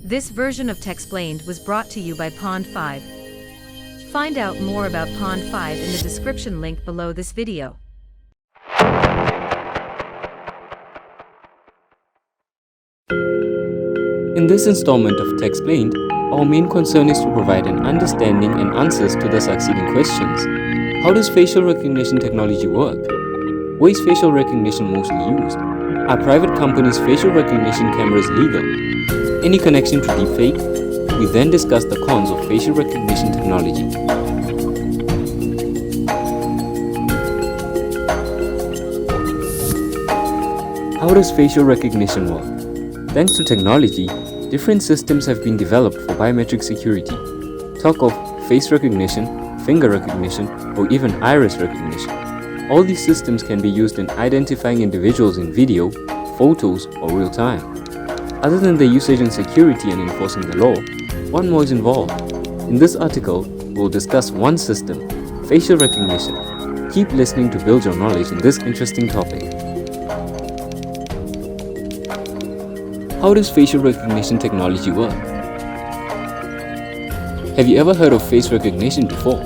This version of Techsplained was brought to you by Pond 5. Find out more about Pond 5 in the description link below this video. In this installment of Techsplained, our main concern is to provide an understanding and answers to the succeeding questions. How does facial recognition technology work? Where is facial recognition mostly used? Are private companies' facial recognition cameras legal? Any connection to deepfake? We then discuss the cons of facial recognition technology. How does facial recognition work? Thanks to technology, different systems have been developed for biometric security. Talk of face recognition, finger recognition, or even iris recognition. All these systems can be used in identifying individuals in video, photos, or real time. Other than their usage in security and enforcing the law, one more is involved. In this article, we'll discuss one system, facial recognition. Keep listening to build your knowledge in this interesting topic. How does facial recognition technology work? Have you ever heard of face recognition before?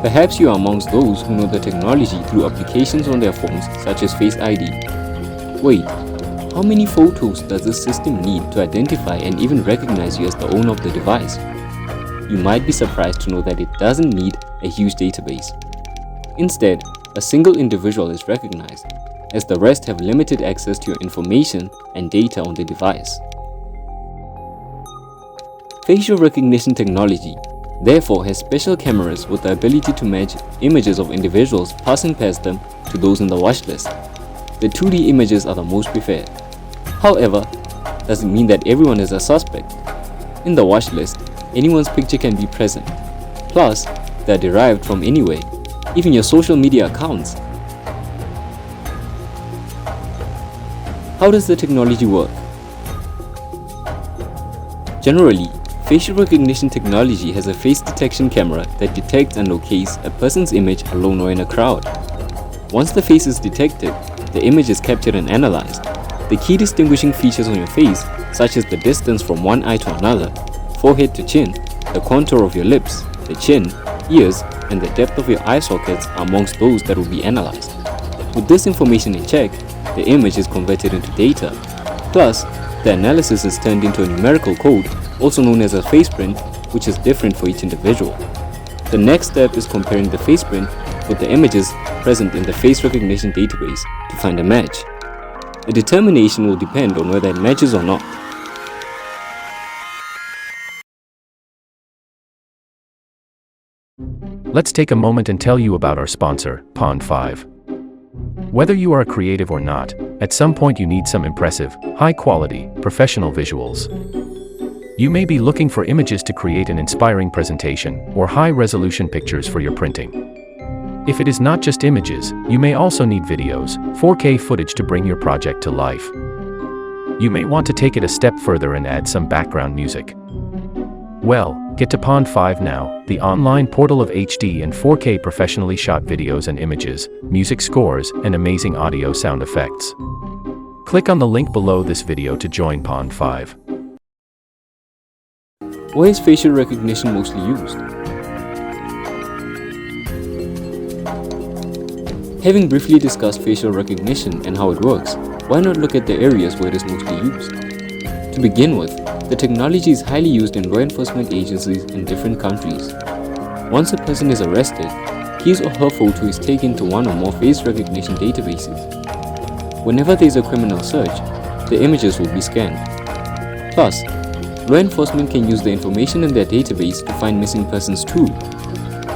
Perhaps you are amongst those who know the technology through applications on their phones such as Face ID. Wait, how many photos does this system need to identify and even recognize you as the owner of the device? You might be surprised to know that it doesn't need a huge database. Instead, a single individual is recognized, as the rest have limited access to your information and data on the device. Facial recognition technology therefore has special cameras with the ability to match images of individuals passing past them to those in the watch list. The 2D images are the most preferred. However, doesn't mean that everyone is a suspect. In the watch list, anyone's picture can be present. Plus, they are derived from anywhere, even your social media accounts. How does the technology work? Generally, facial recognition technology has a face detection camera that detects and locates a person's image alone or in a crowd. Once the face is detected, the image is captured and analyzed. The key distinguishing features on your face, such as the distance from one eye to another, forehead to chin, the contour of your lips, the chin, ears, and the depth of your eye sockets are amongst those that will be analyzed. With this information in check, the image is converted into data. Plus, the analysis is turned into a numerical code, also known as a faceprint, which is different for each individual. The next step is comparing the faceprint with the images present in the face recognition database to find a match. The determination will depend on whether it matches or not. Let's take a moment and tell you about our sponsor, Pond 5. Whether you are a creative or not, at some point you need some impressive, high-quality, professional visuals. You may be looking for images to create an inspiring presentation or high-resolution pictures for your printing. If it is not just images, you may also need videos, 4K footage to bring your project to life. You may want to take it a step further and add some background music. Well, get to Pond 5 now, the online portal of HD and 4K professionally shot videos and images, music scores, and amazing audio sound effects. Click on the link below this video to join Pond 5. Why is facial recognition mostly used? Having briefly discussed facial recognition and how it works, why not look at the areas where it is mostly used? To begin with, the technology is highly used in law enforcement agencies in different countries. Once a person is arrested, his or her photo is taken to one or more face recognition databases. Whenever there is a criminal search, the images will be scanned. Plus, law enforcement can use the information in their database to find missing persons too.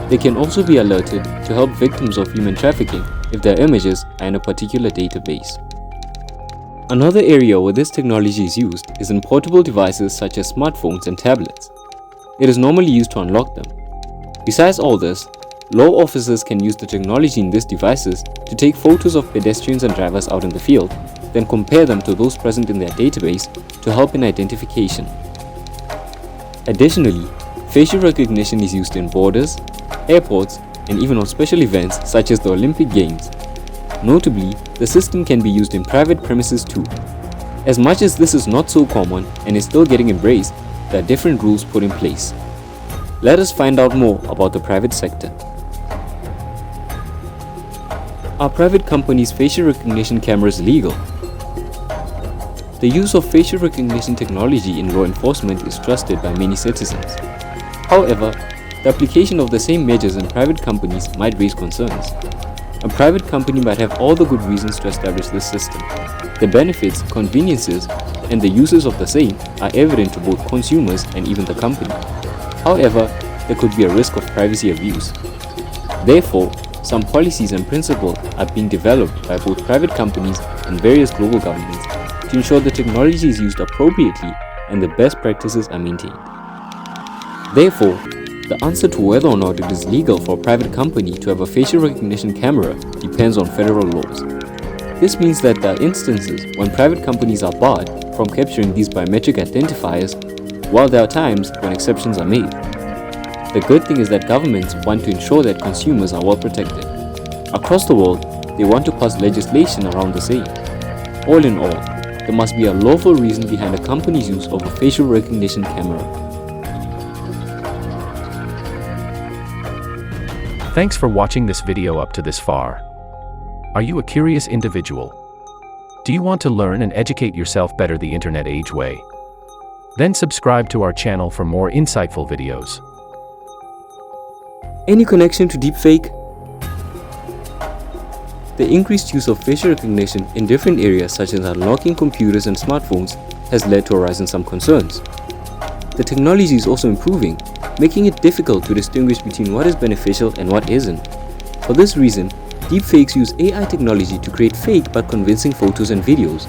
They can also be alerted to help victims of human trafficking if their images are in a particular database. Another area where this technology is used is in portable devices such as smartphones and tablets. It is normally used to unlock them. Besides all this, law officers can use the technology in these devices to take photos of pedestrians and drivers out in the field, then compare them to those present in their database to help in identification. Additionally, facial recognition is used in borders, airports, and even on special events such as the Olympic Games. Notably, the system can be used in private premises too. As much as this is not so common and is still getting embraced, there are different rules put in place. Let us find out more about the private sector. Are private companies' facial recognition cameras legal? The use of facial recognition technology in law enforcement is trusted by many citizens. However, the application of the same measures in private companies might raise concerns. A private company might have all the good reasons to establish this system. The benefits, conveniences, and the uses of the same are evident to both consumers and even the company. However, there could be a risk of privacy abuse. Therefore, some policies and principles are being developed by both private companies and various global governments to ensure the technology is used appropriately and the best practices are maintained. Therefore, the answer to whether or not it is legal for a private company to have a facial recognition camera depends on federal laws. This means that there are instances when private companies are barred from capturing these biometric identifiers, while there are times when exceptions are made. The good thing is that governments want to ensure that consumers are well protected. Across the world, they want to pass legislation around the same. All in all, there must be a lawful reason behind a company's use of a facial recognition camera. Thanks for watching this video up to this far. Are you a curious individual? Do you want to learn and educate yourself better the internet age way? Then subscribe to our channel for more insightful videos. Any connection to deepfake? The increased use of facial recognition in different areas such as unlocking computers and smartphones has led to a rise in some concerns. The technology is also improving, making it difficult to distinguish between what is beneficial and what isn't. For this reason, deepfakes use AI technology to create fake but convincing photos and videos.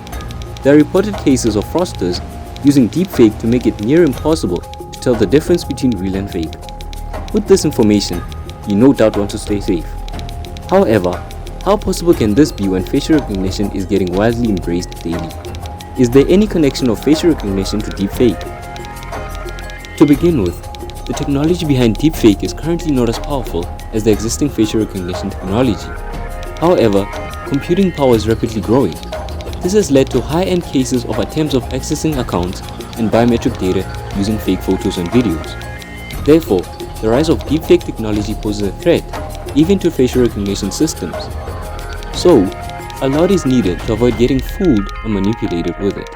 There are reported cases of fraudsters using deepfake to make it near impossible to tell the difference between real and fake. With this information, you no doubt want to stay safe. However, how possible can this be when facial recognition is getting widely embraced daily? Is there any connection of facial recognition to deepfake? To begin with, the technology behind deepfake is currently not as powerful as the existing facial recognition technology. However, computing power is rapidly growing. This has led to high-end cases of attempts of accessing accounts and biometric data using fake photos and videos. Therefore, the rise of deepfake technology poses a threat even to facial recognition systems. So, a lot is needed to avoid getting fooled or manipulated with it.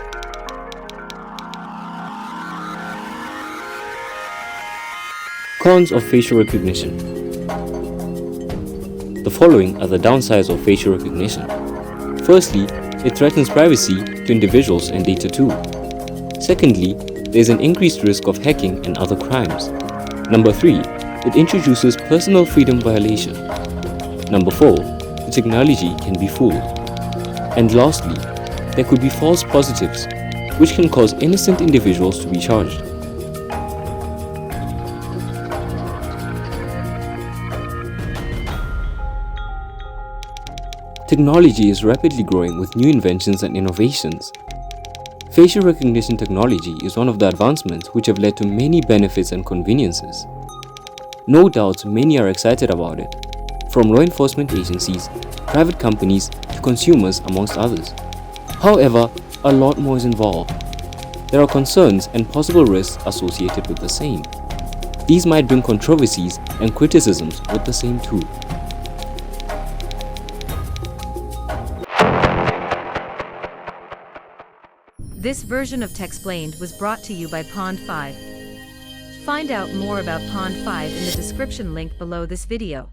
Cons of facial recognition. The following are the downsides of facial recognition. Firstly, it threatens privacy to individuals and data too. Secondly, there is an increased risk of hacking and other crimes. Number 3, it introduces personal freedom violation. Number 4, the technology can be fooled. And lastly, there could be false positives, which can cause innocent individuals to be charged. Technology is rapidly growing with new inventions and innovations. Facial recognition technology is one of the advancements which have led to many benefits and conveniences. No doubt many are excited about it, from law enforcement agencies, private companies to consumers amongst others. However, a lot more is involved. There are concerns and possible risks associated with the same. These might bring controversies and criticisms with the same too. This version of Techsplained was brought to you by Pond 5. Find out more about Pond 5 in the description link below this video.